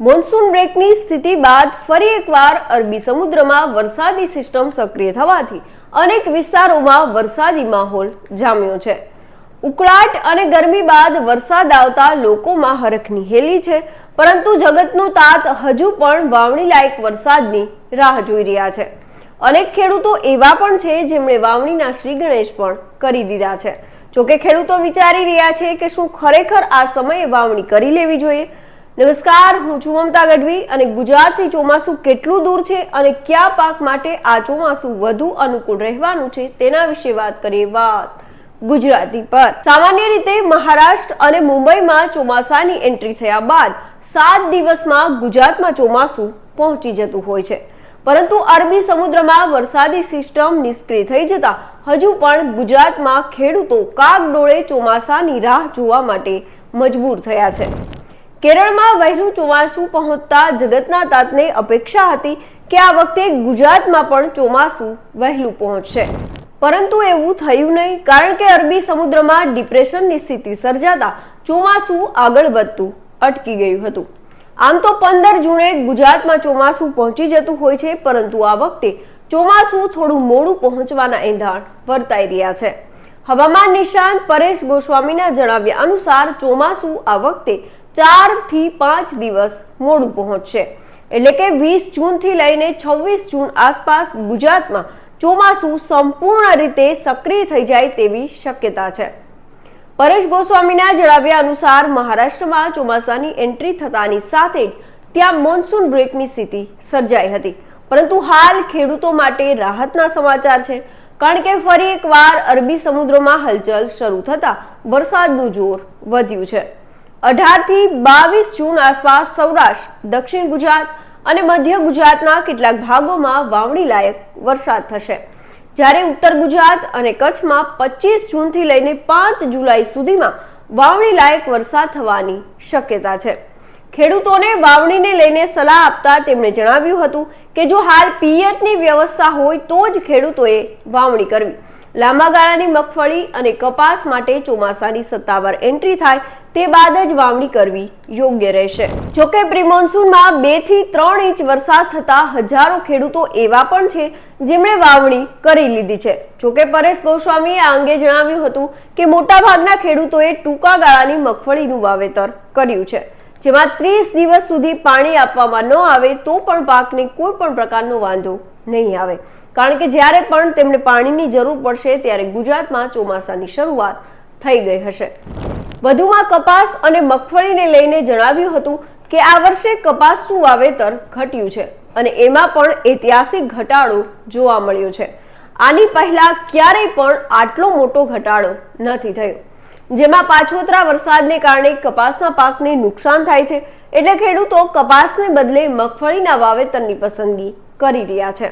Monsoon બ્રેકની સ્થિતિ બાદ ફરી એકવાર અરબી સમુદ્રમાં વરસાદી સિસ્ટમ સક્રિય થવાથી અનેક વિસ્તારોમાં વરસાદી માહોલ જામ્યો છે। ઉકળાટ અને ગરમી બાદ વરસાદ આવતા લોકોમાં હરખની હેલી છે, પરંતુ જગતનો તાત હજુ પણ વાવણી લાયક વરસાદની રાહ જોઈ રહ્યા છે। અનેક ખેડૂતો એવા પણ છે જેમણે વાવણીના શ્રી ગણેશ પણ કરી દીધા છે। જોકે ખેડૂતો વિચારી રહ્યા છે કે શું ખરેખર આ સમયે વાવણી કરી લેવી જોઈએ। નમસ્કાર, હું છું મમતા ગઢવી અને ગુજરાતથી ચોમાસું કેટલું દૂર છે અને કયા પાક માટે આ ચોમાસું વધુ અનુકૂળ રહેવાનું છે તેના વિશે વાત કરીએ। ગુજરાતી પર સામાન્ય રીતે મહારાષ્ટ્ર અને મુંબઈમાં ચોમાસાની એન્ટ્રી થયા બાદ 7 દિવસમાં ગુજરાતમાં ચોમાસું પહોંચી જતું હોય છે, પરંતુ અરબી સમુદ્રમાં વરસાદી સિસ્ટમ નિષ્ક્રિય થઈ જતા હજુ પણ ગુજરાતમાં ખેડૂતો કાગડોળે ચોમાસાની રાહ જોવા માટે મજબૂર થયા છે। કેરળમાં વહેલું ચોમાસું પહોંચતા જગતના તાતને અપેક્ષા હતી કે આ વખતે ગુજરાતમાં પણ ચોમાસું વહેલું પહોંચશે, પરંતુ એવું થયું નહીં, કારણ કે અરબી સમુદ્રમાં ડિપ્રેશનની સ્થિતિ સર્જાતા ચોમાસું આગળ વધતું અટકી ગયું હતું। આમ તો 15 જૂને ગુજરાતમાં ચોમાસું પહોંચી જતું હોય છે, પરંતુ આ વખતે ચોમાસું થોડું મોડું પહોંચવાના એંધાણ વર્તાઈ રહ્યા છે। હવામાન નિષ્ણાત પરેશ ગોસ્વામીના જણાવ્યા અનુસાર ચોમાસું આ વખતે 4 થી 5 દિવસ મોડું પહોંચશે, એટલે કે 20 જૂનથી લઈને 26 જૂન આસપાસ ગુજરાતમાં ચોમાસું સંપૂર્ણ રીતે સક્રિય થઈ જાય તેવી શક્યતા છે। પરેશ ગોસ્વામીના જણાવ્યા અનુસાર મહારાષ્ટ્રમાં ચોમાસાની એન્ટ્રી થતાની સાથે જ ત્યાં મોન્સૂન બ્રેકની સ્થિતિ સર્જાઈ હતી, પરંતુ હાલ ખેડૂતો માટે રાહતના સમાચાર છે, કારણ કે ફરી એકવાર અરબી સમુદ્રમાં હલચલ શરૂ થતા વરસાદનું જોર વધ્યું છે। 18 થી 22 જૂન આસપાસ સૌરાષ્ટ્ર, દક્ષિણ ગુજરાત અને મધ્ય ગુજરાતના કેટલાક ભાગોમાં વાવણી લાયક વરસાદ થશે, જ્યારે ઉત્તર ગુજરાત અને કચ્છમાં 25 જૂનથી લઈને 5 જુલાઈ સુધીમાં વાવણી લાયક વરસાદ થવાની શક્યતા છે। ખેડૂતોને વાવણીને લઈને સલાહ આપતા તેમણે જણાવ્યું હતું કે જો હાલ પિયતની વ્યવસ્થા હોય તો જ ખેડૂતોએ વાવણી કરવી। લાંબા ગાળાની મગફળી અને કપાસ માટે ચોમાસાની સત્તાવાર એન્ટ્રી થાય તે બાદ જ વાવણી કરવી યોગ્ય રહેશે। જોકે પ્રી મોન્સૂનમાં 2 થી 3 ઇંચ વરસાદ થતા હજારો ખેડૂતો એવા પણ છે જેમણે વાવણી કરી લીધી છે। જોકે પરેશ ગોસ્વામીએ આ અંગે જણાવ્યું હતું કે મોટાભાગના ખેડૂતોએ ટૂંકા ગાળાની મગફળીનું વાવેતર કર્યું છે, જેમાં 30 દિવસ સુધી પાણી આપવામાં ન આવે તો પણ પાકને કોઈ પણ પ્રકારનો વાંધો નહીં આવે, કારણ કે જ્યારે પણ તેમને પાણીની જરૂર પડશે ત્યારે ગુજરાતમાં ચોમાસાની શરૂઆત થઈ ગઈ હશે। વધુમાં કપાસ અને મગફળીને લઈને જણાવ્યું હતું કે આ વર્ષે કપાસનું વાવેતર ઘટ્યું છે અને એમાં પણ ઐતિહાસિક ઘટાડો જોવા મળ્યો છે। આની પહેલા ક્યારેય પણ આટલો મોટો ઘટાડો નથી થયો, જેમાં પાછોતરા વરસાદને કારણે કપાસના પાકને નુકસાન થાય છે, એટલે ખેડૂતો કપાસને બદલે મગફળીના વાવેતરની પસંદગી કરી રહ્યા છે।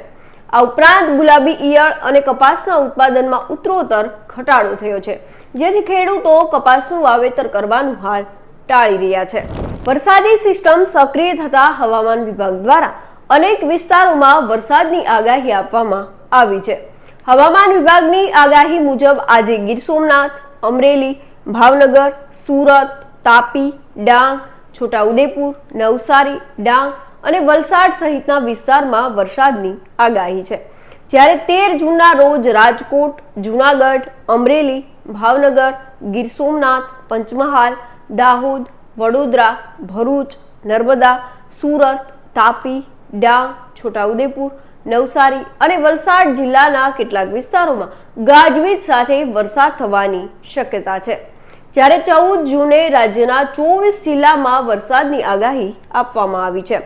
આ ઉપરાંત ગુલાબી ઈયળ અને કપાસના ઉત્પાદનમાં ઉત્તરોત્તર ઘટાડો થયો છે, જેથી ખેડૂતો કપાસનું વાવેતર કરવાનું હાલ ટાળી રહ્યા છે। વરસાદી સિસ્ટમ સક્રિય થતા હવામાન વિભાગ દ્વારા અનેક વિસ્તારોમાં વરસાદની આગાહી આપવામાં આવી છે। હવામાન વિભાગની આગાહી મુજબ આજે ગીર સોમનાથ, અમરેલી, ભાવનગર, સુરત, તાપી, ડાંગ, છોટાઉદેપુર, નવસારી, ડાંગ અને વલસાડ સહિતના વિસ્તારમાં વરસાદની આગાહી છે, જ્યારે 13 જૂનના રોજ રાજકોટ, જૂનાગઢ, અમરેલી, ભાવનગર, ગીર સોમનાથ, પંચમહાલ, દાહોદ, વડોદરા, ભરૂચ, નર્મદા, સુરત, તાપી, ડાંગ, છોટાઉદેપુર, નવસારી અને વલસાડ જિલ્લાના કેટલાક વિસ્તારોમાં ગાજવીજ સાથે વરસાદ થવાની શક્યતા છે, જ્યારે 14 જૂને રાજ્યના 24 જિલ્લામાં વરસાદની આગાહી આપવામાં આવી છે,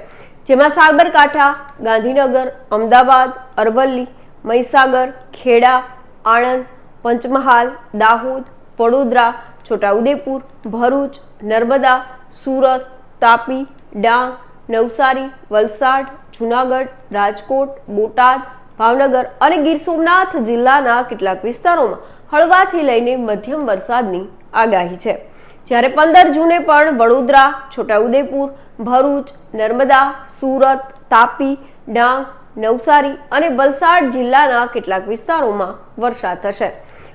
જેમાં સાબરકાંઠા, ગાંધીનગર, અમદાવાદ, અરવલ્લી, મહીસાગર, ખેડા, આણંદ, પંચમહાલ, દાહોદ, વડોદરા, છોટાઉદેપુર, ભરૂચ, નર્મદા, સુરત, તાપી, ડાંગ, નવસારી, વલસાડ, જૂનાગઢ, રાજકોટ, બોટાદ, ભાવનગર અને ગીર સોમનાથ જિલ્લાના કેટલાક વિસ્તારોમાં હળવાથી લઈને મધ્યમ વરસાદની આગાહી છે, જ્યારે 15 જૂને પણ વડોદરા, છોટાઉદેપુર, ભરૂચ, નર્મદા, સુરત, તાપી, ડાંગ, નવસારી અને વલસાડ જિલ્લાના કેટલાક વિસ્તારોમાં વરસાદ થશે।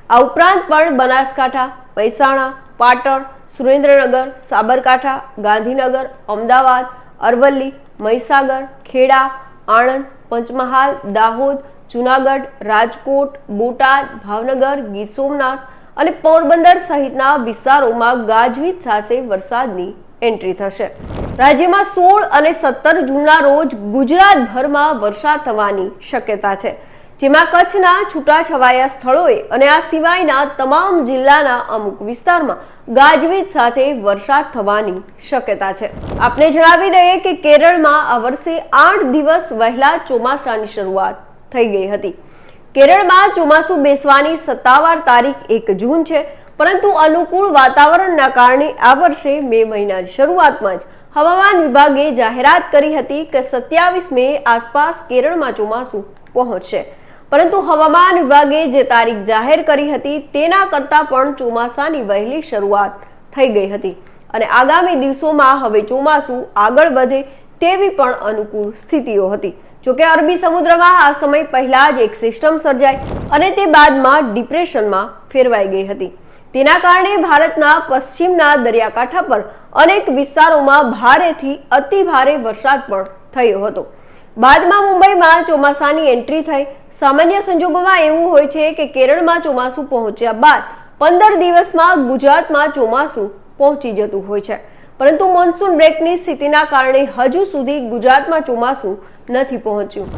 આ ઉપરાંત પણ બનાસકાંઠા, મહેસાણા, પાટણ, સુરેન્દ્રનગર, સાબરકાંઠા, ગાંધીનગર, અમદાવાદ અરવલ્લી, મહીસાગર, ખેડા, આણંદ, પંચમહાલ, દાહોદ, જૂનાગઢ, રાજકોટ, બોટાદ, ભાવનગર, ગીર સોમનાથ અને પોરબંદર સહિતના વિસ્તારોમાં ગાજવીજ સાથે વરસાદની એન્ટ્રી થશે. રાજ્યમાં 16 અને 17 જૂનના રોજ ગુજરાતભરમાં વરસાદ થવાની શક્યતા છે, જેમાં કચ્છના છૂટાછવાયા સ્થળોએ અને આ સિવાયના તમામ જિલ્લાના અમુક વિસ્તારમાં ગાજવીજ સાથે વરસાદ થવાની શક્યતા છે. આપને જણાવી દઈએ કે કેરળમાં આ વર્ષે 8 દિવસ વહેલા ચોમાસાની શરૂઆત થઈ ગઈ હતી. કેરળમાં ચોમાસું બેસવાની સત્તાવાર તારીખ 1 જૂન છે, પરંતુ અનુકૂળ વાતાવરણના કારણે આ વર્ષે મે મહિનાની શરૂઆતમાં જ હવામાન વિભાગે જાહેરાત કરી હતી કે 27 મે આસપાસ કેરળમાં ચોમાસું પહોંચશે. પરંતુ હવામાન વિભાગે જે તારીખ જાહેર કરી હતી તેના કરતાં પણ ચોમાસાની વહેલી શરૂઆત થઈ ગઈ હતી અને આગામી દિવસોમાં હવે ચોમાસું આગળ વધે તેવી પણ અનુકૂળ સ્થિતિઓ હતી. જોકે અરબી સમુદ્રમાં આ સમય પહેલા જ એક સિસ્ટમ સર્જાઈ અને તે બાદમાં ડિપ્રેશનમાં ફેરવાઈ ગઈ હતી. તેના કારણે ભારતના પશ્ચિમના દરિયાકાંઠા પર અનેક વિસ્તારોમાં ભારેથી અતિ ભારે વરસાદ પણ થયો હતો. બાદમાં મુંબઈમાં ચોમાસાની એન્ટ્રી થઈ. સામાન્ય સંજોગોમાં એવું હોય છે કે કેરળમાં ચોમાસું પહોંચ્યા બાદ 15 દિવસમાં ગુજરાતમાં ચોમાસું પહોંચી જતું હોય છે, પરંતુ મોન્સૂન બ્રેકની સ્થિતિના કારણે હજુ સુધી ગુજરાતમાં ચોમાસું નથી પહોંચ્યું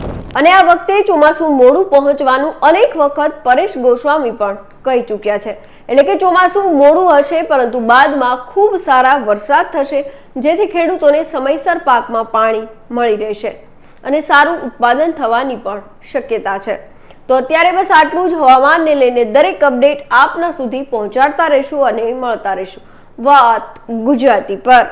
અને આ વખતે ચોમાસું મોડું પહોંચવાનું અનેક વખત પરેશ ગોસ્વામી પણ કહી ચૂક્યા છે. એટલે કે ચોમાસું મોડું હશે, પરંતુ બાદમાં ખૂબ સારા વરસાદ થશે, જેથી ખેડૂતોને સમયસર પાકમાં પાણી મળી રહેશે અને સારું ઉત્પાદન થવાની પણ શક્યતા છે. તો અત્યારે બસ આટલું જ. હવામાનને લઈને દરેક અપડેટ આપના સુધી પહોંચાડતા રહીશું અને મળતા રહીશું વાત ગુજરાતી પર.